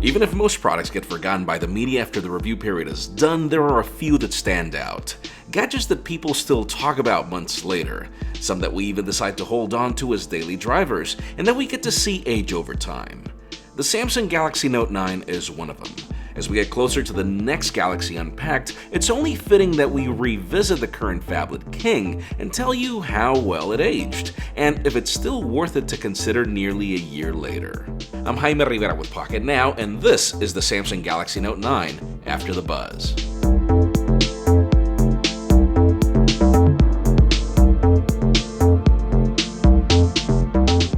Even if most products get forgotten by the media after the review period is done, there are a few that stand out. Gadgets that people still talk about months later, some that we even decide to hold on to as daily drivers, and that we get to see age over time. The Samsung Galaxy Note 9 is one of them. As we get closer to the next Galaxy Unpacked, it's only fitting that we revisit the current Phablet King and tell you how well it aged, and if it's still worth it to consider nearly a year later. I'm Jaime Rivera with Pocketnow, and this is the Samsung Galaxy Note 9 After the Buzz.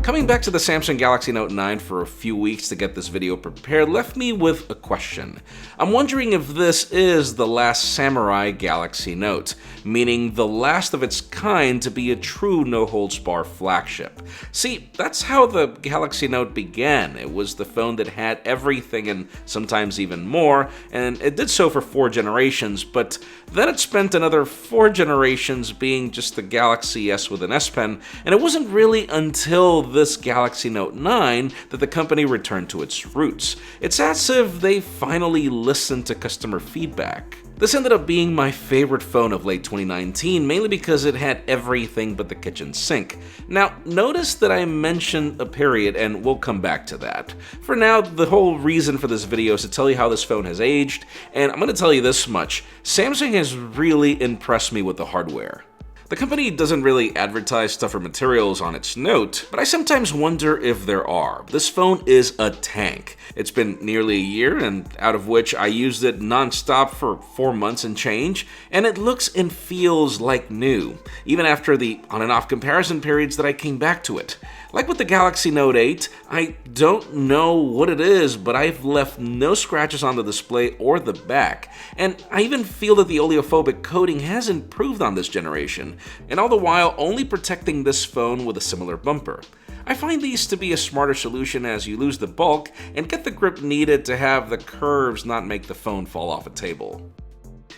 Coming back to the Samsung Galaxy Note 9 for a few weeks to get this video prepared left me with a question. I'm wondering if this is the last samurai Galaxy Note, meaning the last of its kind to be a true no-holds-barred flagship. See, that's how the Galaxy Note began. It was the phone that had everything and sometimes even more, and it did so for 4 generations, but then it spent another 4 generations being just the Galaxy S with an S Pen, and it wasn't really until this Galaxy Note 9 that the company returned to its roots. It's as if they finally listened to customer feedback. This ended up being my favorite phone of late 2019, mainly because it had everything but the kitchen sink. Now, notice that I mentioned a period, and we'll come back to that. For now, the whole reason for this video is to tell you how this phone has aged, and I'm going to tell you this much. Samsung has really impressed me with the hardware. The company doesn't really advertise tougher materials on its Note, but I sometimes wonder if there are. This phone is a tank. It's been nearly a year, and out of which I used it non-stop for 4 months and change, and it looks and feels like new, even after the on and off comparison periods that I came back to it. Like with the Galaxy Note 8, I don't know what it is, but I've left no scratches on the display or the back, and I even feel that the oleophobic coating has improved on this generation, and all the while only protecting this phone with a similar bumper. I find these to be a smarter solution as you lose the bulk and get the grip needed to have the curves not make the phone fall off a table.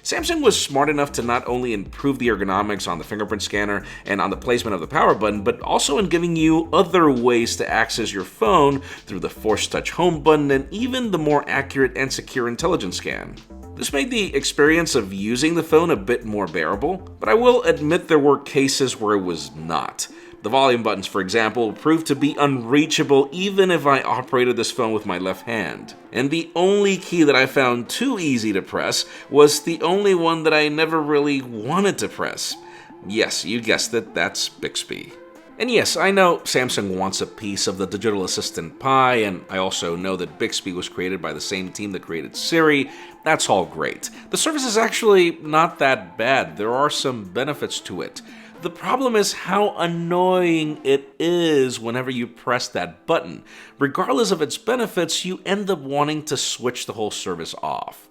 Samsung was smart enough to not only improve the ergonomics on the fingerprint scanner and on the placement of the power button, but also in giving you other ways to access your phone through the Force Touch home button and even the more accurate and secure intelligence scan. This made the experience of using the phone a bit more bearable, but I will admit there were cases where it was not. The volume buttons, for example, proved to be unreachable even if I operated this phone with my left hand. And the only key that I found too easy to press was the only one that I never really wanted to press. Yes, you guessed it, that's Bixby. And yes, I know Samsung wants a piece of the digital assistant pie, and I also know that Bixby was created by the same team that created Siri. That's all great. The service is actually not that bad. There are some benefits to it. The problem is how annoying it is whenever you press that button. Regardless of its benefits, you end up wanting to switch the whole service off.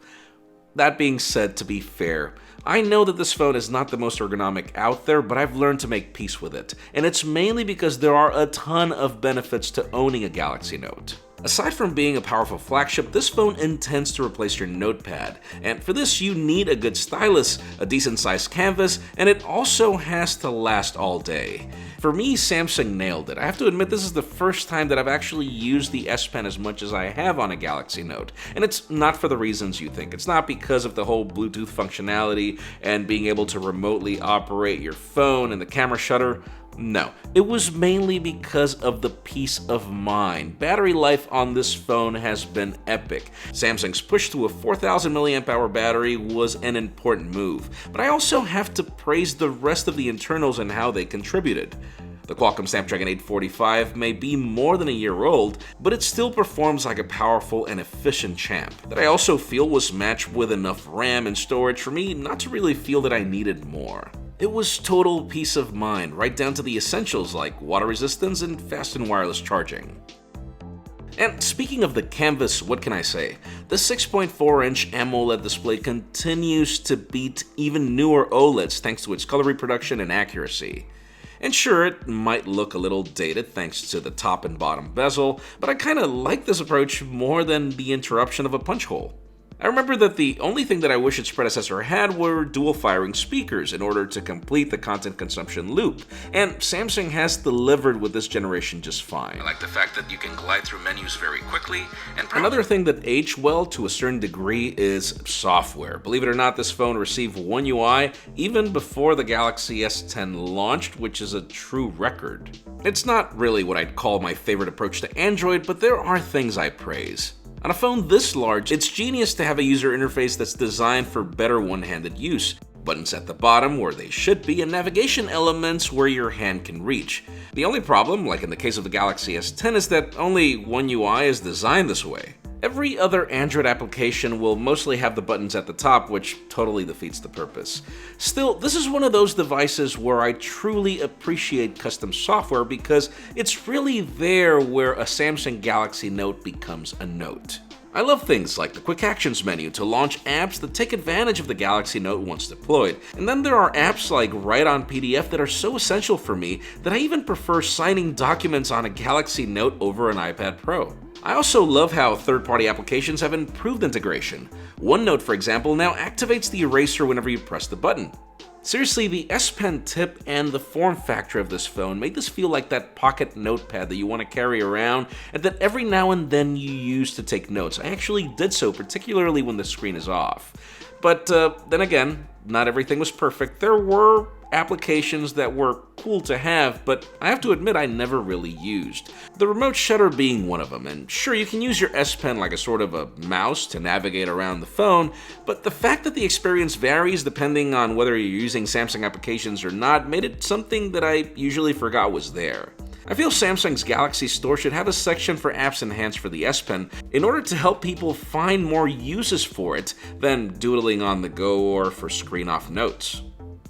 That being said, to be fair, I know that this phone is not the most ergonomic out there, but I've learned to make peace with it. And it's mainly because there are a ton of benefits to owning a Galaxy Note. Aside from being a powerful flagship, this phone intends to replace your notepad, and for this you need a good stylus, a decent sized canvas, and it also has to last all day. For me, Samsung nailed it. I have to admit this is the first time that I've actually used the S Pen as much as I have on a Galaxy Note, and it's not for the reasons you think. It's not because of the whole Bluetooth functionality and being able to remotely operate your phone and the camera shutter. No, it was mainly because of the peace of mind. Battery life on this phone has been epic. Samsung's push to a 4000 mAh battery was an important move, but I also have to praise the rest of the internals and how they contributed. The Qualcomm Snapdragon 845 may be more than a year old, but it still performs like a powerful and efficient champ that I also feel was matched with enough RAM and storage for me not to really feel that I needed more. It was total peace of mind, right down to the essentials like water resistance and fast and wireless charging. And speaking of the canvas, what can I say? The 6.4-inch AMOLED display continues to beat even newer OLEDs thanks to its color reproduction and accuracy. And sure, it might look a little dated thanks to the top and bottom bezel, but I kinda like this approach more than the interruption of a punch hole. I remember that the only thing that I wish its predecessor had were dual firing speakers in order to complete the content consumption loop, and Samsung has delivered with this generation just fine. I like the fact that you can glide through menus very quickly, and another thing that aged well to a certain degree is software. Believe it or not, this phone received One UI even before the Galaxy S10 launched, which is a true record. It's not really what I'd call my favorite approach to Android, but there are things I praise. On a phone this large, it's genius to have a user interface that's designed for better one-handed use. Buttons at the bottom where they should be, and navigation elements where your hand can reach. The only problem, like in the case of the Galaxy S10, is that only One UI is designed this way. Every other Android application will mostly have the buttons at the top, which totally defeats the purpose. Still, this is one of those devices where I truly appreciate custom software because it's really there where a Samsung Galaxy Note becomes a Note. I love things like the Quick Actions menu to launch apps that take advantage of the Galaxy Note once deployed. And then there are apps like Write on PDF that are so essential for me that I even prefer signing documents on a Galaxy Note over an iPad Pro. I also love how third-party applications have improved integration. OneNote, for example, now activates the eraser whenever you press the button. Seriously, the S Pen tip and the form factor of this phone made this feel like that pocket notepad that you want to carry around and that every now and then you use to take notes. I actually did so, particularly when the screen is off. But then again, not everything was perfect. There were applications that were cool to have, but I have to admit I never really used. The remote shutter being one of them, and sure, you can use your S Pen like a sort of a mouse to navigate around the phone, but the fact that the experience varies depending on whether you're using Samsung applications or not made it something that I usually forgot was there. I feel Samsung's Galaxy Store should have a section for apps enhanced for the S Pen in order to help people find more uses for it than doodling on the go or for screen-off notes.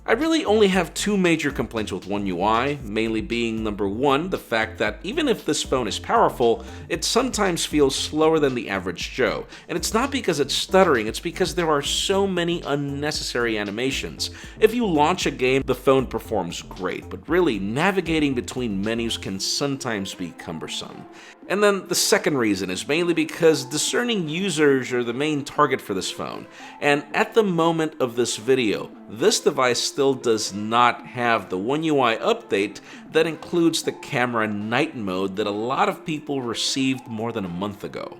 I really only have two major complaints with One UI, mainly being number one, the fact that even if this phone is powerful, it sometimes feels slower than the average Joe. And it's not because it's stuttering, it's because there are so many unnecessary animations. If you launch a game, the phone performs great, but really, navigating between menus can sometimes be cumbersome. And then the second reason is mainly because discerning users are the main target for this phone. And at the moment of this video, this device still does not have the One UI update that includes the camera night mode that a lot of people received more than a month ago.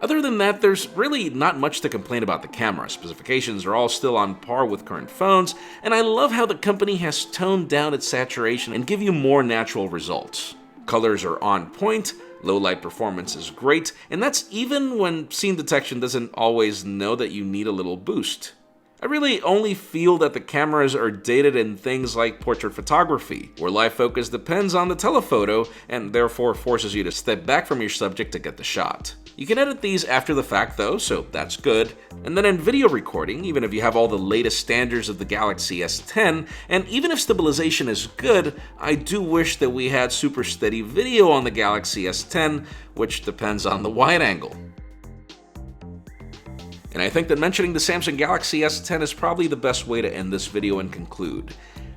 Other than that, there's really not much to complain about the camera. Specifications are all still on par with current phones, and I love how the company has toned down its saturation and give you more natural results. Colors are on point, low light performance is great, and that's even when scene detection doesn't always know that you need a little boost. I really only feel that the cameras are dated in things like portrait photography, where live focus depends on the telephoto and therefore forces you to step back from your subject to get the shot. You can edit these after the fact though, so that's good. And then in video recording, even if you have all the latest standards of the Galaxy S10, and even if stabilization is good, I do wish that we had super steady video on the Galaxy S10, which depends on the wide angle. And I think that mentioning the Samsung Galaxy S10 is probably the best way to end this video and conclude.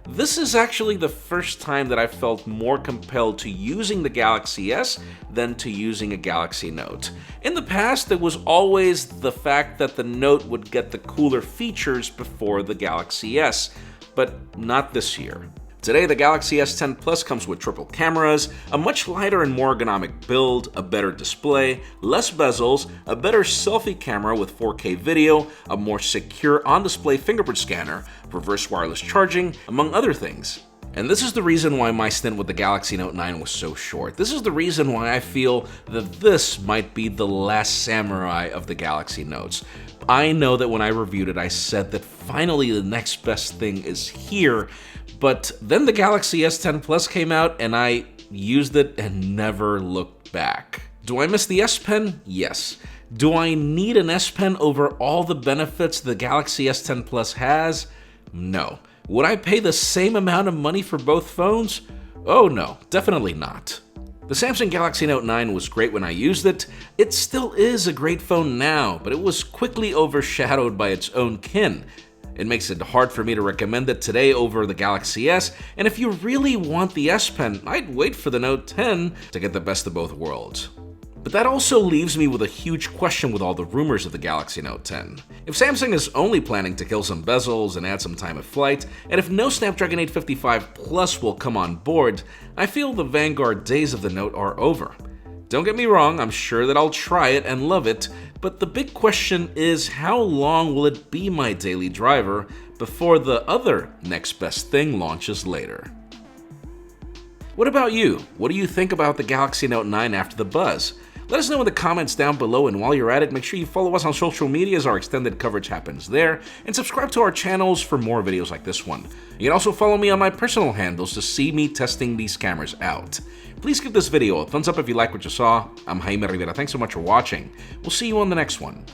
This is actually the first time that I felt more compelled to using the Galaxy S than to using a Galaxy Note. In the past, it was always the fact that the Note would get the cooler features before the Galaxy S, but not this year. Today, the Galaxy S10 Plus comes with triple cameras, a much lighter and more ergonomic build, a better display, less bezels, a better selfie camera with 4K video, a more secure on-display fingerprint scanner, reverse wireless charging, among other things. And this is the reason why my stint with the Galaxy Note 9 was so short. This is the reason why I feel that this might be the last samurai of the Galaxy Notes. I know that when I reviewed it, I said that finally the next best thing is here, but then the Galaxy S10 Plus came out and I used it and never looked back. Do I miss the S Pen? Yes. Do I need an S Pen over all the benefits the Galaxy S10 Plus has? No. Would I pay the same amount of money for both phones? Oh no, definitely not. The Samsung Galaxy Note 9 was great when I used it. It still is a great phone now, but it was quickly overshadowed by its own kin. It makes it hard for me to recommend it today over the Galaxy S, and if you really want the S Pen, I'd wait for the Note 10 to get the best of both worlds. But that also leaves me with a huge question with all the rumors of the Galaxy Note 10. If Samsung is only planning to kill some bezels and add some time of flight, and if no Snapdragon 855 Plus will come on board, I feel the Vanguard days of the Note are over. Don't get me wrong, I'm sure that I'll try it and love it, but the big question is how long will it be my daily driver before the other next best thing launches later? What about you? What do you think about the Galaxy Note 9 after the buzz? Let us know in the comments down below, and while you're at it, make sure you follow us on social media as our extended coverage happens there, and subscribe to our channels for more videos like this one. You can also follow me on my personal handles to see me testing these cameras out. Please give this video a thumbs up if you like what you saw. I'm Jaime Rivera. Thanks so much for watching. We'll see you on the next one.